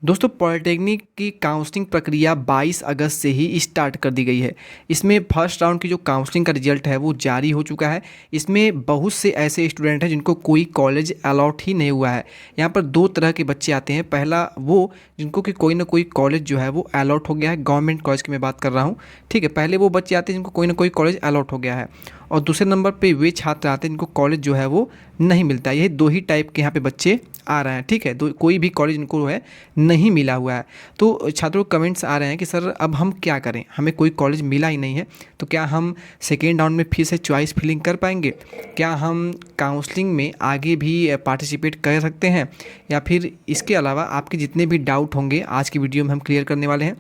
दोस्तों पॉलिटेक्निक की काउंसलिंग प्रक्रिया 22 अगस्त से ही स्टार्ट कर दी गई है। इसमें फर्स्ट राउंड की जो काउंसलिंग का रिजल्ट है वो जारी हो चुका है। इसमें बहुत से ऐसे स्टूडेंट हैं जिनको कोई कॉलेज अलॉट ही नहीं हुआ है। यहाँ पर दो तरह के बच्चे आते हैं। पहला वो जिनको कि कोई ना कोई कॉलेज जो है वो अलॉट हो गया है, गवर्नमेंट कॉलेज की मैं बात कर रहा हूँ। ठीक है, पहले वो बच्चे आते हैं जिनको कोई ना कोई कॉलेज अलॉट हो गया है, और दूसरे नंबर पे वे छात्र आते हैं जिनको कॉलेज जो है वो नहीं मिलता है। यही दो ही टाइप के यहाँ पे बच्चे आ रहे हैं। ठीक है, दो कोई भी कॉलेज इनको है नहीं मिला हुआ है। तो छात्रों को कमेंट्स आ रहे हैं कि सर अब हम क्या करें, हमें कोई कॉलेज मिला ही नहीं है, तो क्या हम सेकेंड राउंड में फिर से चॉइस फिलिंग कर पाएंगे? क्या हम काउंसलिंग में आगे भी पार्टिसिपेट कर सकते हैं? या फिर इसके अलावा आपके जितने भी डाउट होंगे आज की वीडियो में हम क्लियर करने वाले हैं।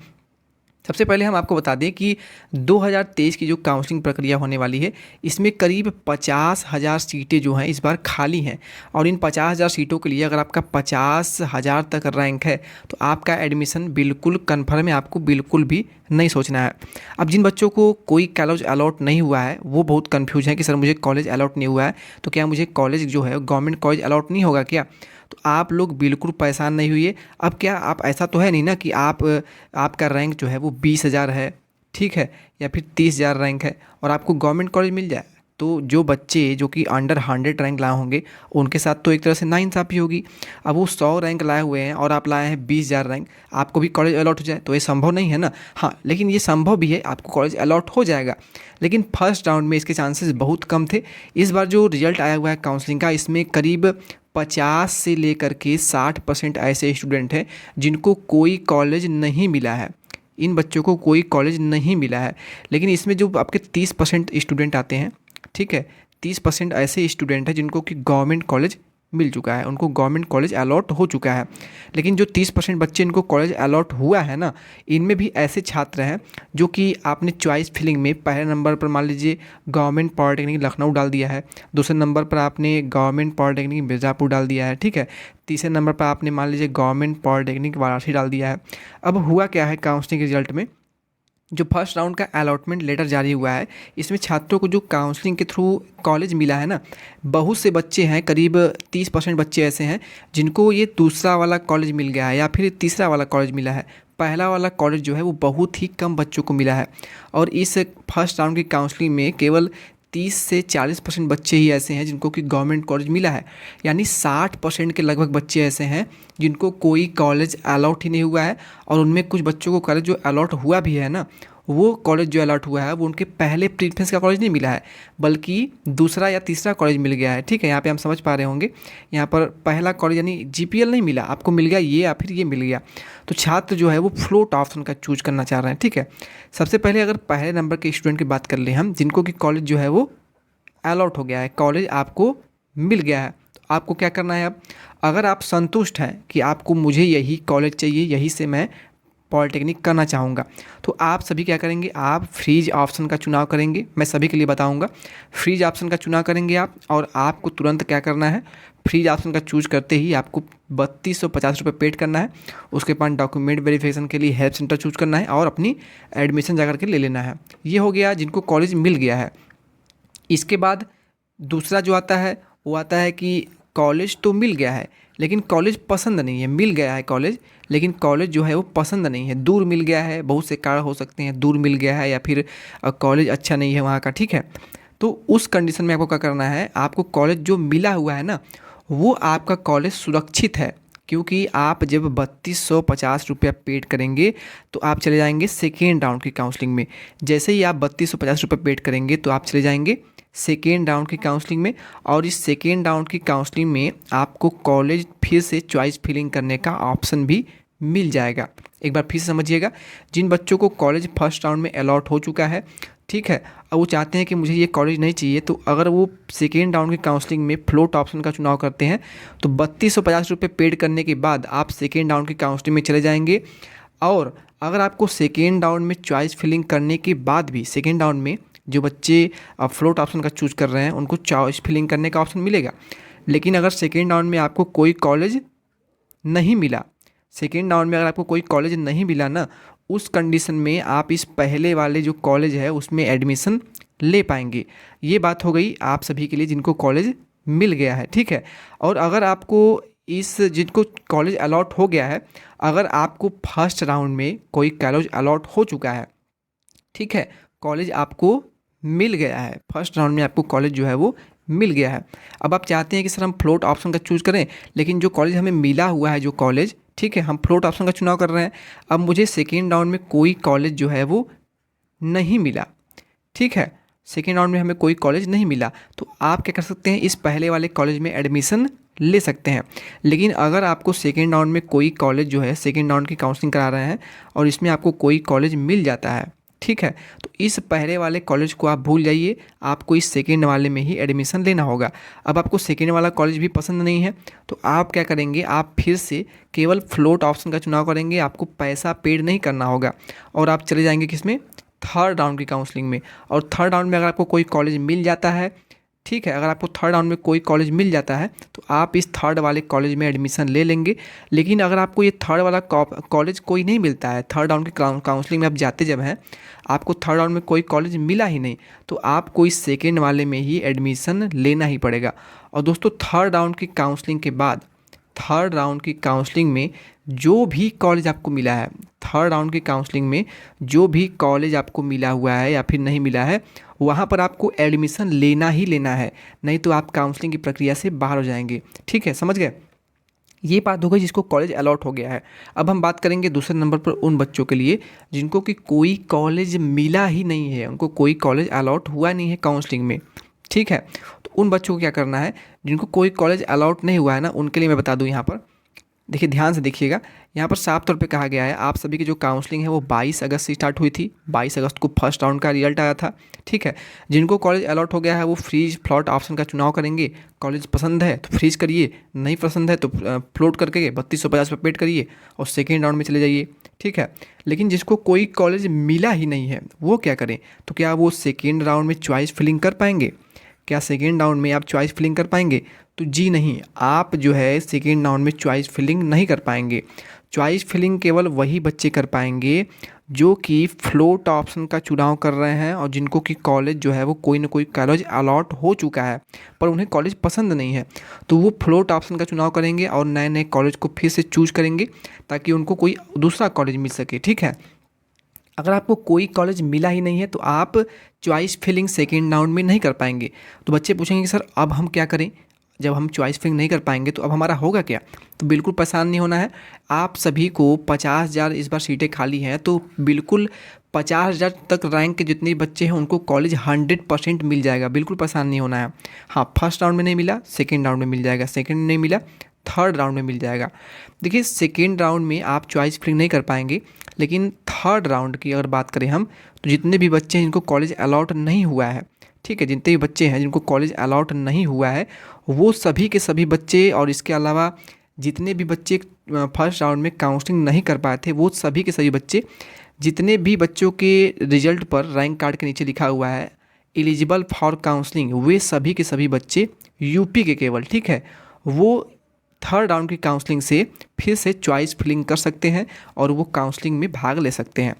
सबसे पहले हम आपको बता दें कि 2023 की जो काउंसलिंग प्रक्रिया होने वाली है, इसमें करीब 50,000 सीटें जो हैं इस बार खाली हैं। और इन 50,000 सीटों के लिए अगर आपका 50,000 तक रैंक है तो आपका एडमिशन बिल्कुल कन्फर्म है, आपको बिल्कुल भी नहीं सोचना है। अब जिन बच्चों को कोई कॉलेज अलॉट नहीं हुआ है वो बहुत कन्फ्यूज हैं कि सर मुझे कॉलेज अलॉट नहीं हुआ है तो क्या मुझे कॉलेज जो है गवर्नमेंट कॉलेज अलॉट नहीं होगा क्या? तो आप लोग बिल्कुल परेशान नहीं हुई। अब क्या आप ऐसा तो है नहीं ना कि आपका रैंक जो है वो 20,000 है, ठीक है, या फिर 30,000 रैंक है और आपको गवर्नमेंट कॉलेज मिल जाए। तो जो बच्चे जो कि अंडर 100 रैंक लाए होंगे उनके साथ तो एक तरह से नाइंसाफ़ी होगी। अब वो 100 रैंक लाए हुए हैं और आप लाए हैं 20,000 रैंक, आपको भी कॉलेज अलॉट हो जाए तो ये संभव नहीं है ना। हाँ, लेकिन ये संभव भी है, आपको कॉलेज अलॉट हो जाएगा, लेकिन फर्स्ट राउंड में इसके चांसेस बहुत कम थे। इस बार जो रिजल्ट आया हुआ है काउंसलिंग का, इसमें करीब 50 से लेकर के 60% ऐसे स्टूडेंट हैं जिनको कोई कॉलेज नहीं मिला है। इन बच्चों को कोई कॉलेज नहीं मिला है। लेकिन इसमें जो आपके 30% स्टूडेंट आते हैं, ठीक है, 30% ऐसे स्टूडेंट हैं जिनको कि गवर्नमेंट कॉलेज मिल चुका है, उनको गवर्नमेंट कॉलेज अलॉट हो चुका है। लेकिन जो 30% बच्चे इनको कॉलेज अलॉट हुआ है ना, इनमें भी ऐसे छात्र हैं जो कि आपने चॉइस फिलिंग में पहले नंबर पर मान लीजिए गवर्नमेंट पॉलिटेक्निक लखनऊ डाल दिया है, दूसरे नंबर पर आपने गवर्नमेंट पॉलिटेक्निक मिर्ज़ापुर डाल दिया है, ठीक है, तीसरे नंबर पर आपने मान लीजिए गवर्नमेंट पॉलिटेक्निक वाराणसी डाल दिया है। अब हुआ क्या है काउंसलिंग के रिजल्ट में, जो फर्स्ट राउंड का अलॉटमेंट लेटर जारी हुआ है, इसमें छात्रों को जो काउंसलिंग के थ्रू कॉलेज मिला है ना, बहुत से बच्चे हैं, करीब 30% बच्चे ऐसे हैं जिनको ये दूसरा वाला कॉलेज मिल गया है या फिर तीसरा वाला कॉलेज मिला है। पहला वाला कॉलेज जो है वो बहुत ही कम बच्चों को मिला है। और इस फर्स्ट राउंड की काउंसलिंग में केवल 30 से 40% बच्चे ही ऐसे हैं जिनको कि गवर्नमेंट कॉलेज मिला है। यानी 60% के लगभग बच्चे ऐसे हैं जिनको कोई कॉलेज अलॉट ही नहीं हुआ है। और उनमें कुछ बच्चों को कॉलेज जो अलॉट हुआ भी है ना, वो कॉलेज जो अलॉट हुआ है वो उनके पहले प्रीफरेंस का कॉलेज नहीं मिला है, बल्कि दूसरा या तीसरा कॉलेज मिल गया है। ठीक है, यहाँ पे हम समझ पा रहे होंगे, यहाँ पर पहला कॉलेज यानी जीपीएल नहीं मिला, आपको मिल गया ये या फिर ये मिल गया। तो छात्र जो है वो फ्लोट ऑप्शन का चूज करना चाह रहे हैं। ठीक है, सबसे पहले अगर पहले नंबर के स्टूडेंट की बात कर लें हम, जिनको कि कॉलेज जो है वो अलॉट हो गया है, कॉलेज आपको मिल गया है, तो आपको क्या करना है अब? अगर आप संतुष्ट हैं कि आपको मुझे यही कॉलेज चाहिए, यही से मैं पॉलिटेक्निक करना चाहूँगा, तो आप सभी क्या करेंगे? आप फ्रीज ऑप्शन का चुनाव करेंगे। मैं सभी के लिए बताऊँगा, फ्रीज ऑप्शन का चुनाव करेंगे आप, और आपको तुरंत क्या करना है? फ्रीज ऑप्शन का चूज करते ही आपको 3250 रुपये पेड करना है। उसके बाद डॉक्यूमेंट वेरिफिकेशन के लिए हेल्प सेंटर चूज करना है और अपनी एडमिशन जा करके ले लेना है। ये हो गया जिनको कॉलेज मिल गया है। इसके बाद दूसरा जो आता है वो आता है कि कॉलेज तो मिल गया है लेकिन कॉलेज पसंद नहीं है। मिल गया है कॉलेज, लेकिन कॉलेज जो है वो पसंद नहीं है, दूर मिल गया है, बहुत से कारण हो सकते हैं, दूर मिल गया है या फिर कॉलेज अच्छा नहीं है वहाँ का। ठीक है, तो उस कंडीशन में आपको क्या करना है? आपको कॉलेज जो मिला हुआ है ना, वो आपका कॉलेज सुरक्षित है, क्योंकि आप जब 3250 रुपया पेड करेंगे तो आप चले जाएंगे सेकेंड राउंड की काउंसलिंग में। जैसे ही आप 3250 रुपये पेड करेंगे तो आप चले जाएंगे सेकेंड राउंड की काउंसलिंग में, और इस सेकेंड राउंड की काउंसलिंग में आपको कॉलेज फिर से चॉइस फिलिंग करने का ऑप्शन भी मिल जाएगा। एक बार फिर से समझिएगा, जिन बच्चों को कॉलेज फर्स्ट राउंड में अलॉट हो चुका है, ठीक है, अब वो चाहते हैं कि मुझे ये कॉलेज नहीं चाहिए, तो अगर वो सेकेंड राउंड की काउंसलिंग में फ्लोट ऑप्शन का चुनाव करते हैं तो 3250 रुपये पेड करने के बाद आप सेकेंड राउंड की काउंसलिंग में चले जाएंगे। और अगर आपको सेकेंड राउंड में चॉइस फिलिंग करने के बाद भी, सेकेंड राउंड में जो बच्चे फ्लोट ऑप्शन का चूज कर रहे हैं उनको चॉइस फिलिंग करने का ऑप्शन मिलेगा। लेकिन अगर सेकेंड राउंड में आपको कोई कॉलेज नहीं मिला, सेकेंड राउंड में अगर आपको कोई कॉलेज नहीं मिला ना, उस कंडीशन में आप इस पहले वाले जो कॉलेज है उसमें एडमिशन ले पाएंगे। ये बात हो गई आप सभी के लिए जिनको कॉलेज मिल गया है। ठीक है, और अगर आपको इस जिनको कॉलेज अलॉट हो गया है, अगर आपको फर्स्ट राउंड में कोई कॉलेज अलॉट हो चुका है, ठीक है, कॉलेज आपको मिल गया है, फर्स्ट राउंड में आपको कॉलेज जो है वो मिल गया है। अब आप चाहते हैं कि सर हम फ्लोट ऑप्शन का चूज़ करें, लेकिन जो कॉलेज हमें मिला हुआ है जो कॉलेज, ठीक है, हम फ्लोट ऑप्शन का चुनाव कर रहे हैं। अब मुझे सेकेंड राउंड में कोई कॉलेज जो है वो नहीं मिला, ठीक है, सेकेंड राउंड में हमें कोई कॉलेज नहीं मिला, तो आप क्या कर सकते हैं, इस पहले वाले कॉलेज में एडमिशन ले सकते हैं। लेकिन अगर आपको सेकेंड राउंड में कोई कॉलेज जो है, सेकेंड राउंड की काउंसलिंग करा रहे हैं और इसमें आपको कोई कॉलेज मिल जाता है, ठीक है, तो इस पहले वाले कॉलेज को आप भूल जाइए, आपको इस सेकेंड वाले में ही एडमिशन लेना होगा। अब आपको सेकेंड वाला कॉलेज भी पसंद नहीं है, तो आप क्या करेंगे, आप फिर से केवल फ्लोट ऑप्शन का चुनाव करेंगे, आपको पैसा पेड नहीं करना होगा और आप चले जाएंगे किसमें, थर्ड राउंड की काउंसलिंग में। और थर्ड राउंड में अगर आपको कोई कॉलेज मिल जाता है, ठीक है, अगर आपको थर्ड राउंड में कोई कॉलेज मिल जाता है तो आप इस थर्ड वाले कॉलेज में एडमिशन ले लेंगे। लेकिन अगर आपको ये थर्ड वाला कॉलेज कोई नहीं मिलता है, थर्ड राउंड की काउंसलिंग में आप जाते जब हैं, आपको थर्ड राउंड में कोई कॉलेज मिला ही नहीं, तो आपको इस सेकेंड वाले में ही एडमिशन लेना ही पड़ेगा। और दोस्तों थर्ड राउंड की काउंसलिंग के बाद, थर्ड राउंड की काउंसलिंग में जो भी कॉलेज आपको मिला है, थर्ड राउंड की काउंसलिंग में जो भी कॉलेज आपको मिला हुआ है या फिर नहीं मिला है, वहाँ पर आपको एडमिशन लेना ही लेना है, नहीं तो आप काउंसलिंग की प्रक्रिया से बाहर हो जाएंगे, ठीक है, समझ गए। ये बात हो गई जिसको कॉलेज अलॉट हो गया है। अब हम बात करेंगे दूसरे नंबर पर उन बच्चों के लिए जिनको कि कोई कॉलेज मिला ही नहीं है, उनको कोई कॉलेज अलॉट हुआ नहीं है काउंसलिंग में, ठीक है। तो उन बच्चों को क्या करना है, जिनको कोई कॉलेज अलॉट नहीं हुआ है ना, उनके लिए मैं बता दूं, यहाँ पर देखिए, ध्यान से देखिएगा, यहाँ पर साफ तौर पे कहा गया है, आप सभी की जो काउंसलिंग है वो 22 अगस्त से स्टार्ट हुई थी, 22 अगस्त को फर्स्ट राउंड का रिजल्ट आया था, ठीक है। जिनको कॉलेज अलॉट हो गया है वो फ्रीज फ्लॉट ऑप्शन का चुनाव करेंगे, कॉलेज पसंद है तो फ्रीज करिए, नहीं पसंद है तो फ्लोट करके 3250 पर पेड करिए और सेकेंड राउंड में चले जाइए, ठीक है। लेकिन जिसको कोई कॉलेज मिला ही नहीं है वो क्या करें, तो क्या वो सेकेंड राउंड में चॉइस फिलिंग कर पाएंगे, क्या सेकेंड राउंड में आप चॉइस फिलिंग कर पाएंगे, तो जी नहीं, आप जो है सेकेंड राउंड में चॉइस फिलिंग नहीं कर पाएंगे। चॉइस फिलिंग केवल वही बच्चे कर पाएंगे जो कि फ्लोट ऑप्शन का चुनाव कर रहे हैं और जिनको कि कॉलेज जो है वो कोई ना कोई कॉलेज अलॉट हो चुका है पर उन्हें कॉलेज पसंद नहीं है, तो वो फ्लोट ऑप्शन का चुनाव करेंगे और नए नए कॉलेज को फिर से चूज करेंगे ताकि उनको कोई दूसरा कॉलेज मिल सके, ठीक है। अगर आपको कोई कॉलेज मिला ही नहीं है तो आप चॉइस फिलिंग सेकेंड राउंड में नहीं कर पाएंगे। तो बच्चे पूछेंगे कि सर अब हम क्या करें, जब हम चॉइस फिलिंग नहीं कर पाएंगे तो अब हमारा होगा क्या। तो बिल्कुल परेशान नहीं होना है, आप सभी को 50,000 इस बार सीटें खाली हैं, तो बिल्कुल 50,000 तक रैंक के जितने बच्चे हैं उनको कॉलेज 100% मिल जाएगा, बिल्कुल परेशान नहीं होना है। हाँ, फर्स्ट राउंड में नहीं मिला, सेकेंड राउंड में मिल जाएगा, सेकेंड में नहीं मिला, थर्ड राउंड में मिल जाएगा। देखिए, सेकेंड राउंड में आप चॉइस फिलिंग नहीं कर पाएंगे, लेकिन थर्ड राउंड की अगर बात करें हम, तो जितने भी बच्चे हैं जिनको कॉलेज अलॉट नहीं हुआ है, ठीक है, जितने भी बच्चे हैं जिनको कॉलेज अलॉट नहीं हुआ है वो सभी के सभी बच्चे, और इसके अलावा जितने भी बच्चे फर्स्ट राउंड में काउंसलिंग नहीं कर पाए थे वो सभी के सभी बच्चे, जितने भी बच्चों के रिजल्ट पर रैंक कार्ड के नीचे लिखा हुआ है एलिजिबल फॉर काउंसलिंग, वे सभी के सभी बच्चे यूपी के केवल, ठीक है, वो थर्ड राउंड की काउंसलिंग से फिर से चॉइस फिलिंग कर सकते हैं और वो काउंसलिंग में भाग ले सकते हैं।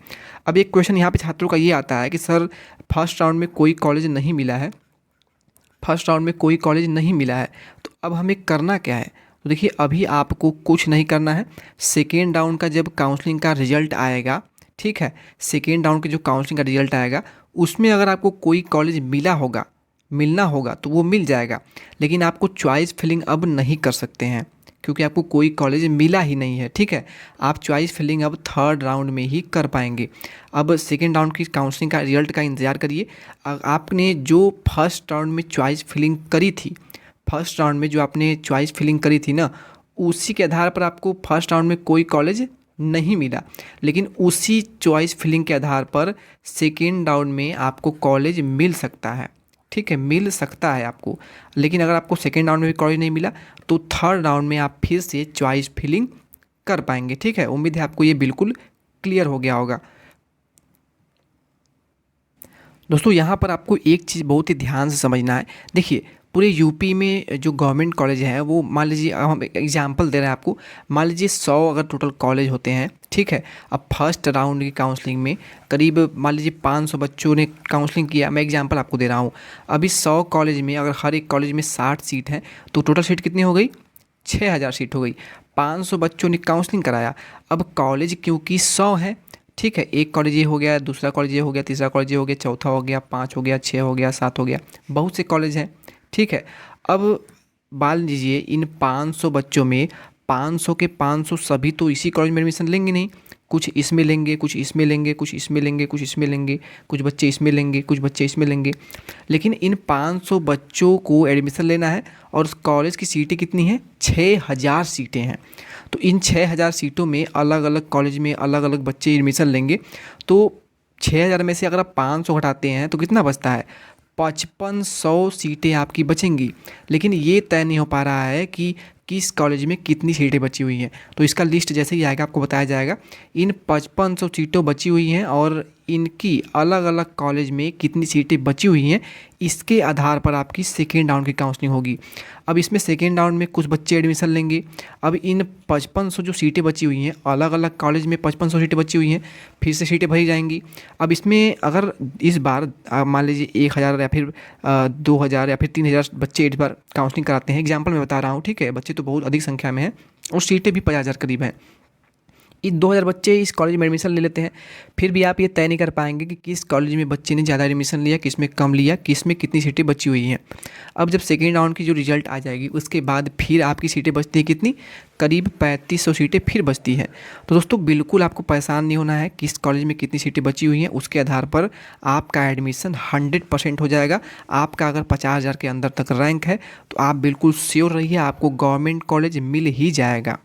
अब एक क्वेश्चन यहाँ पे छात्रों का ये आता है कि सर फर्स्ट राउंड में कोई कॉलेज नहीं मिला है, फर्स्ट राउंड में कोई कॉलेज नहीं मिला है, तो अब हमें करना क्या है। तो देखिए, अभी आपको कुछ नहीं करना है, सेकेंड राउंड का जब काउंसलिंग का रिजल्ट आएगा, ठीक है, सेकेंड राउंड के जो काउंसलिंग का रिजल्ट आएगा उसमें अगर आपको कोई कॉलेज मिलना होगा तो वो मिल जाएगा, लेकिन आपको चॉइस फिलिंग अब नहीं कर सकते हैं क्योंकि आपको कोई कॉलेज मिला ही नहीं है, ठीक है। आप चॉइस फिलिंग अब थर्ड राउंड में ही कर पाएंगे। अब सेकेंड राउंड की काउंसलिंग का रिजल्ट का इंतज़ार करिए। आपने जो फर्स्ट राउंड में चॉइस फिलिंग करी थी, फर्स्ट राउंड में जो आपने चॉइस फिलिंग करी थी ना, उसी के आधार पर आपको फर्स्ट राउंड में कोई कॉलेज नहीं मिला, लेकिन उसी चॉइस फिलिंग के आधार पर सेकेंड राउंड में आपको कॉलेज मिल सकता है, ठीक है, मिल सकता है आपको। लेकिन अगर आपको सेकेंड राउंड में भी कॉलेज नहीं मिला तो थर्ड राउंड में आप फिर से चॉइस फिलिंग कर पाएंगे, ठीक है। उम्मीद है आपको ये बिल्कुल क्लियर हो गया होगा। दोस्तों, यहाँ पर आपको एक चीज़ बहुत ही ध्यान से समझना है। देखिए, पूरे यूपी में जो गवर्नमेंट कॉलेज है वो, मान लीजिए, हम एग्जांपल दे रहे हैं आपको, मान लीजिए 100 अगर टोटल कॉलेज होते हैं, ठीक है। अब फर्स्ट राउंड की काउंसलिंग में करीब मान लीजिए 500 बच्चों ने काउंसलिंग किया, मैं एग्जांपल आपको दे रहा हूँ। अभी 100 कॉलेज में अगर हर एक कॉलेज में 60 सीट हैं तो टोटल सीट कितनी हो गई, 6,000 सीट हो गई। 500 बच्चों ने काउंसलिंग कराया। अब कॉलेज क्योंकि 100 है, ठीक है, एक कॉलेज ये हो गया, दूसरा कॉलेज ये हो गया, तीसरा कॉलेज ये हो गया, चौथा हो गया, 5 हो गया, 6 हो गया, 7 हो गया, बहुत से कॉलेज हैं, ठीक है। अब मान लीजिए इन 500 बच्चों में 500 के 500 सभी तो इसी कॉलेज में एडमिशन लेंगे नहीं, कुछ इसमें लेंगे, कुछ इसमें लेंगे, कुछ इसमें लेंगे, कुछ इसमें लेंगे, कुछ बच्चे इसमें लेंगे, कुछ बच्चे इसमें लेंगे। लेकिन इन 500 बच्चों को एडमिशन लेना है और उस कॉलेज की सीटें कितनी हैं? 6,000 सीटें हैं। तो इन 6,000 सीटों में अलग अलग कॉलेज में अलग अलग बच्चे एडमिशन लेंगे। तो 6,000 में से अगर आप 500 घटाते हैं तो कितना बचता है? 5500 सीटें आपकी बचेंगी। लेकिन ये तय नहीं हो पा रहा है कि किस कॉलेज में कितनी सीटें बची हुई हैं। तो इसका लिस्ट जैसे ही आएगा आपको बताया जाएगा। इन 5500 सीटों बची हुई हैं और इनकी अलग अलग कॉलेज में कितनी सीटें बची हुई हैं, इसके आधार पर आपकी सेकेंड राउंड की काउंसलिंग होगी। अब इसमें सेकेंड राउंड में कुछ बच्चे एडमिशन लेंगे। अब इन 5500 जो सीटें बची हुई हैं, अलग अलग कॉलेज में 5500 सीटें बची हुई हैं, फिर से सीटें भरी जाएंगी। अब इसमें अगर इस बार मान लीजिए 1,000 या फिर 2,000 या फिर 3,000 बच्चे इस बार काउंसलिंग कराते हैं, एग्जाम्पल मैं बता रहा हूँ, ठीक है, बच्चे तो बहुत अधिक संख्या में हैं और सीटें भी 50,000 करीब हैं। इन 2,000 बच्चे इस कॉलेज में एडमिशन ले लेते हैं, फिर भी आप ये तय नहीं कर पाएंगे कि किस कॉलेज में बच्चे ने ज़्यादा एडमिशन लिया, किस में कम लिया, किस में कितनी सीटें बची हुई हैं। अब जब सेकेंड राउंड की जो रिजल्ट आ जाएगी उसके बाद फिर आपकी सीटें बचती हैं कितनी? करीब 3500 सीटें फिर बचती हैं। तो दोस्तों बिल्कुल आपको परेशान नहीं होना है, किस कॉलेज में कितनी सीटें बची हुई हैं उसके आधार पर आपका एडमिशन 100% हो जाएगा। आपका अगर 50,000 के अंदर तक रैंक है तो आप बिल्कुल श्योर रहिए, आपको गवर्नमेंट कॉलेज मिल ही जाएगा।